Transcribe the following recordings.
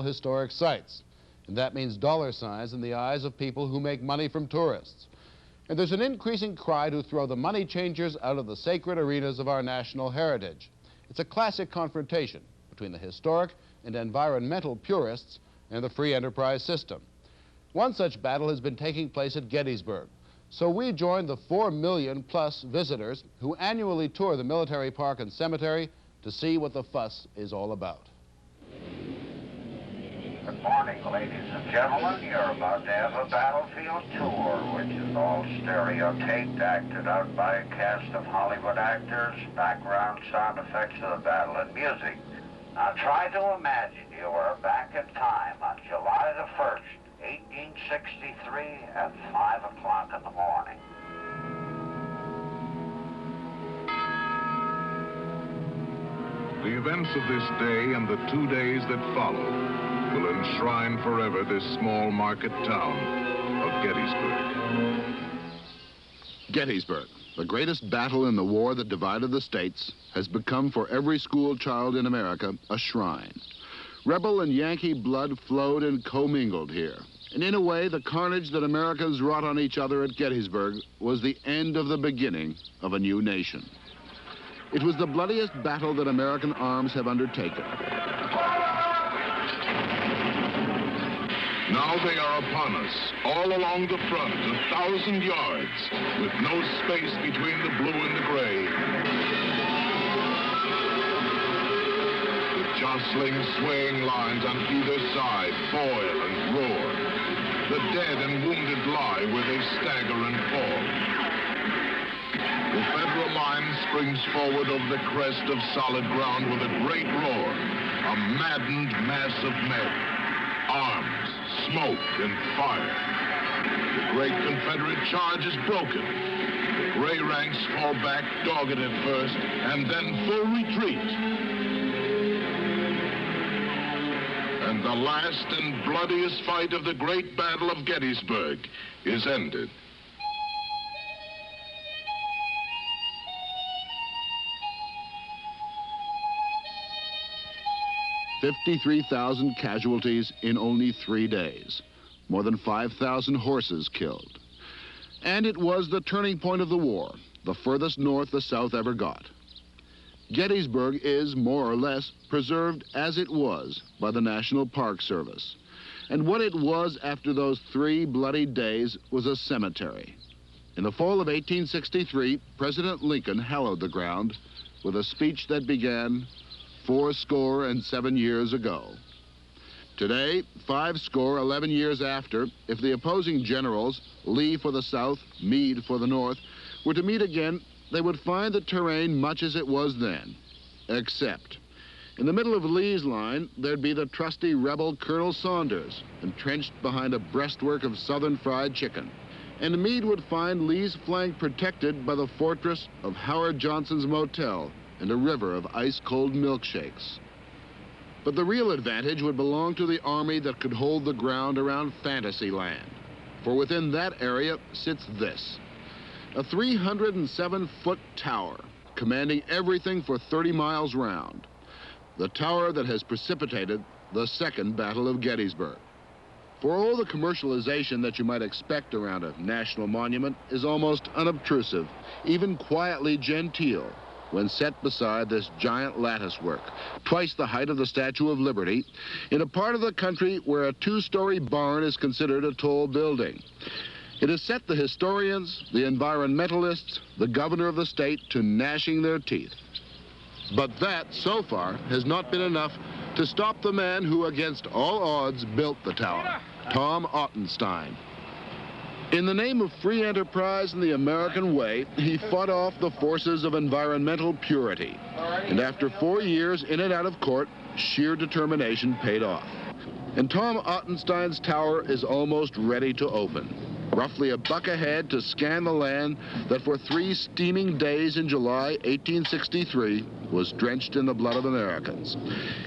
national historic sites. And that means dollar signs in the eyes of people who make money from tourists. And there's an increasing cry to throw the money changers out of the sacred arenas of our national heritage. It's a classic confrontation between the historic and environmental purists and the free enterprise system. One such battle has been taking place at Gettysburg. So we joined the 4 million plus visitors who annually tour the military park and cemetery to see what the fuss is all about. Good morning, ladies and gentlemen. You're about to have a battlefield tour, which is all stereotaped, acted out by a cast of Hollywood actors, background sound effects of the battle, and music. Now try to imagine you are back in time on July the 1st, 1863 at 5 o'clock in the morning. The events of this day and the 2 days that follow will enshrine forever this small market town of Gettysburg. Gettysburg, the greatest battle in the war that divided the states, has become for every school child in America a shrine. Rebel and Yankee blood flowed and commingled here. And in a way, the carnage that Americans wrought on each other at Gettysburg was the end of the beginning of a new nation. It was the bloodiest battle that American arms have undertaken. Now they are upon us, all along the front, 1,000 yards, with no space between the blue and the gray. The jostling, swaying lines on either side boil and roar. The dead and wounded lie where they stagger and fall. The Federal line springs forward over the crest of solid ground with a great roar, a maddened mass of men, arms, smoke, and fire. The great Confederate charge is broken. The gray ranks fall back, dogged at first, and then full retreat. And the last and bloodiest fight of the great Battle of Gettysburg is ended. 53,000 casualties in only 3 days. More than 5,000 horses killed. And it was the turning point of the war, the furthest north the South ever got. Gettysburg is, more or less, preserved as it was by the National Park Service. And what it was after those 3 bloody days was a cemetery. In the fall of 1863, President Lincoln hallowed the ground with a speech that began 87 years ago. Today, 11 years after, if the opposing generals, Lee for the South, Meade for the North, were to meet again, they would find the terrain much as it was then, except in the middle of Lee's line, there'd be the trusty rebel Colonel Saunders, entrenched behind a breastwork of Southern fried chicken. And Meade would find Lee's flank protected by the fortress of Howard Johnson's Motel and a river of ice-cold milkshakes. But the real advantage would belong to the army that could hold the ground around Fantasyland. For within that area sits this, a 307-foot tower commanding everything for 30 miles round. The tower that has precipitated the Second Battle of Gettysburg. For all the commercialization that you might expect around a national monument is almost unobtrusive, even quietly genteel, when set beside this giant latticework, twice the height of the Statue of Liberty, in a part of the country where a 2-story barn is considered a tall building. It has set the historians, the environmentalists, the governor of the state to gnashing their teeth. But that, so far, has not been enough to stop the man who, against all odds, built the tower, Tom Ottenstein. In the name of free enterprise and the American way, he fought off the forces of environmental purity. And after 4 years in and out of court, sheer determination paid off. And Tom Ottenstein's tower is almost ready to open. Roughly a buck ahead to scan the land that for 3 steaming days in July 1863 was drenched in the blood of Americans.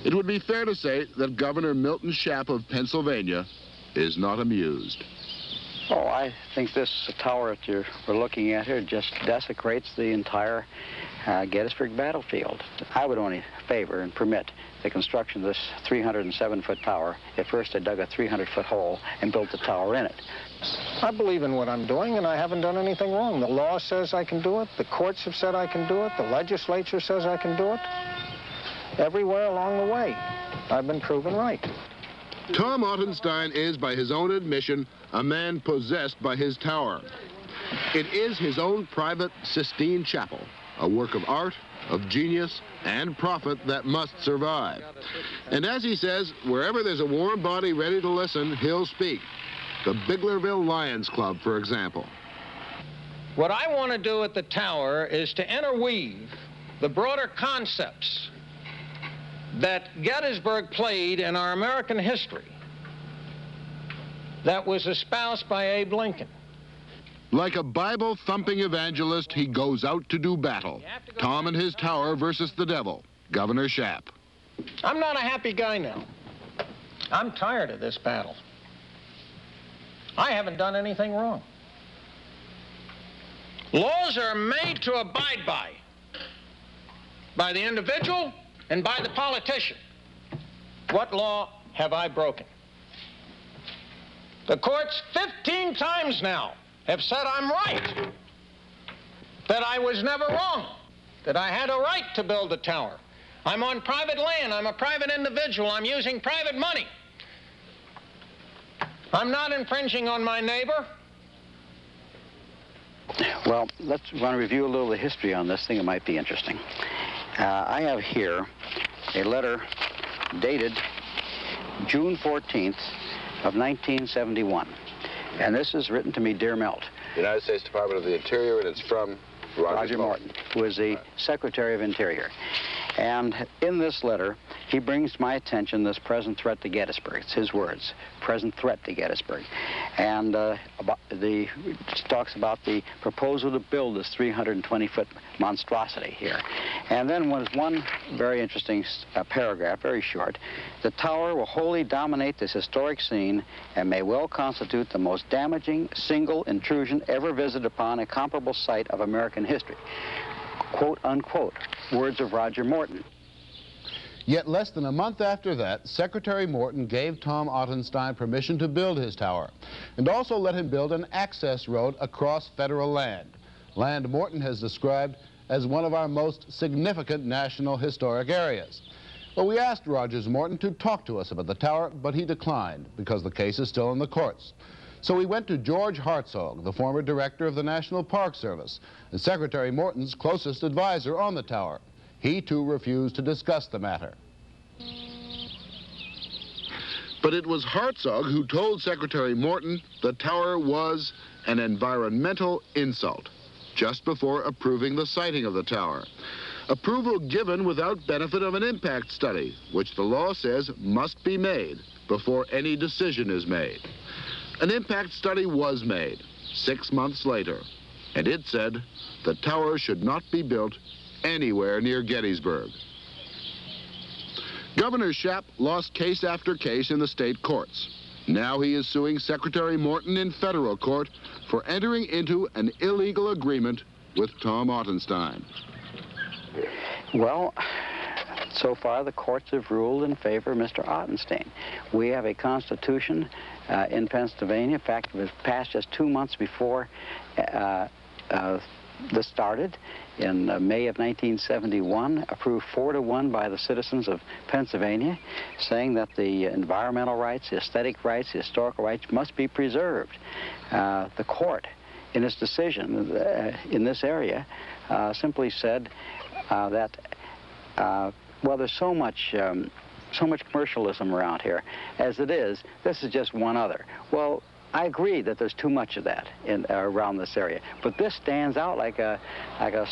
It would be fair to say that Governor Milton Shapp of Pennsylvania is not amused. Oh, I think this tower that we're looking at here just desecrates the entire Gettysburg battlefield. I would only favor and permit the construction of this 307-foot tower if first I dug a 300-foot hole and built the tower in it. I believe in what I'm doing, and I haven't done anything wrong. The law says I can do it. The courts have said I can do it. The legislature says I can do it. Everywhere along the way, I've been proven right. Tom Ottenstein is, by his own admission, a man possessed by his tower. It is his own private Sistine Chapel, a work of art, of genius, and profit that must survive. And as he says, wherever there's a warm body ready to listen, he'll speak. The Biglerville Lions Club, for example. What I want to do at the tower is to interweave the broader concepts that Gettysburg played in our American history that was espoused by Abe Lincoln. Like a Bible-thumping evangelist, he goes out to do battle. Tom and his tower versus the devil, Governor Shapp. I'm not a happy guy now. I'm tired of this battle. I haven't done anything wrong. Laws are made to abide by the individual and by the politician. What law have I broken? The courts 15 times now have said I'm right, that I was never wrong, that I had a right to build a tower. I'm on private land. I'm a private individual. I'm using private money. I'm not infringing on my neighbor. Well, let's want to review a little of the history on this thing. It might be interesting. I have here a letter dated June 14th of 1971. And this is written to me, Dear Milt. United States Department of the Interior, and it's from Roger Morton, who is the Secretary of Interior. And in this letter, he brings to my attention this present threat to Gettysburg. It's his words, present threat to Gettysburg. And talks about the proposal to build this 320-foot monstrosity here. And then was one very interesting paragraph, very short. The tower will wholly dominate this historic scene and may well constitute the most damaging single intrusion ever visited upon a comparable site of American history. Quote, unquote, words of Roger Morton. Yet less than a month after that, Secretary Morton gave Tom Ottenstein permission to build his tower and also let him build an access road across federal land, land Morton has described as one of our most significant national historic areas. Well, we asked Rogers Morton to talk to us about the tower, but he declined because the case is still in the courts. So we went to George Hartzog, the former director of the National Park Service, and Secretary Morton's closest advisor on the tower. He, too, refused to discuss the matter. But it was Hartzog who told Secretary Morton the tower was an environmental insult just before approving the siting of the tower. Approval given without benefit of an impact study, which the law says must be made before any decision is made. An impact study was made 6 months later, and it said the tower should not be built anywhere near Gettysburg. Governor Shapp lost case after case in the state courts. Now he is suing Secretary Morton in federal court for entering into an illegal agreement with Tom Ottenstein. Well, so far the courts have ruled in favor of Mr. Ottenstein. We have a constitution in Pennsylvania. In fact, it was passed just 2 months before this started in May of 1971, approved 4-1 by the citizens of Pennsylvania, saying that the environmental rights, the aesthetic rights, the historical rights must be preserved. The court, in its decision in this area, simply said that, well, there's so much commercialism around here. As it is, this is just one other. Well, I agree that there's too much of that around this area, but this stands out like a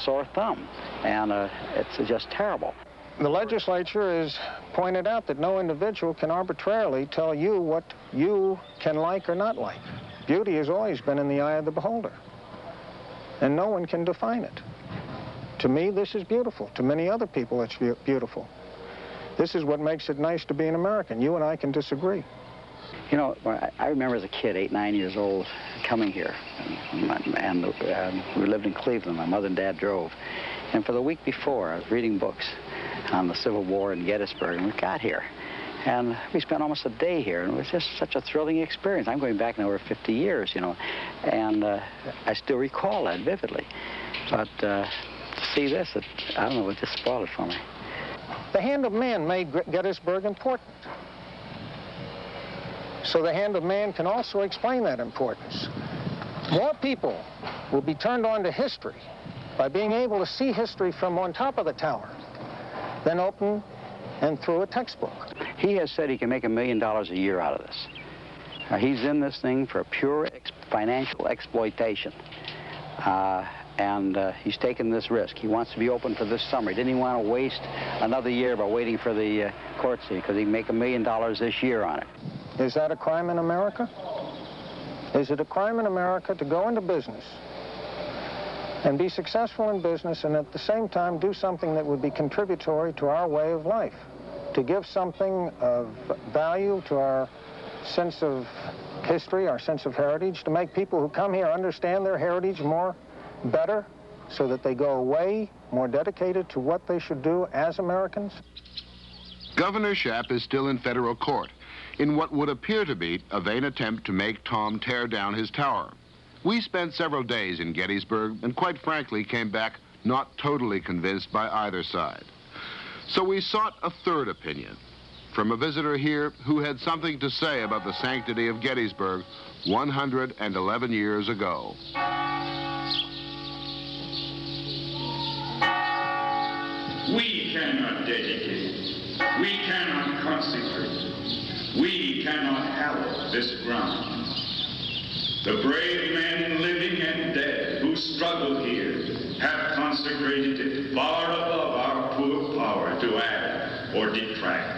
sore thumb, and it's just terrible. The legislature has pointed out that no individual can arbitrarily tell you what you can like or not like. Beauty has always been in the eye of the beholder, and no one can define it. To me, this is beautiful. To many other people, it's beautiful. This is what makes it nice to be an American. You and I can disagree. You know, I remember as a kid, 8, 9 years old, coming here, and we lived in Cleveland. My mother and dad drove, And for the week before, I was reading books on the Civil War in Gettysburg, and we got here. And we spent almost a day here, and it was just such a thrilling experience. I'm going back now over 50 years, you know, and I still recall that vividly. But to see this, I don't know, it just spoiled it for me. The hand of man made Gettysburg important. So the hand of man can also explain that importance. More people will be turned on to history by being able to see history from on top of the tower than open and through a textbook. He has said he can make $1 million a year out of this. He's in this thing for pure financial exploitation. And he's taken this risk. He wants to be open for this summer. He didn't even want to waste another year by waiting for the court scene, because he can make $1 million this year on it. Is that a crime in America? Is it a crime in America to go into business and be successful in business and at the same time do something that would be contributory to our way of life, to give something of value to our sense of history, our sense of heritage, to make people who come here understand their heritage better, so that they go away more dedicated to what they should do as Americans? Governor Shapp is still in federal court in what would appear to be a vain attempt to make Tom tear down his tower. We spent several days in Gettysburg and quite frankly came back not totally convinced by either side. So we sought a third opinion from a visitor here who had something to say about the sanctity of Gettysburg 111 years ago. We cannot dedicate, we cannot consecrate, we cannot hallow this ground. The brave men living and dead who struggled here have consecrated it far above our poor power to add or detract.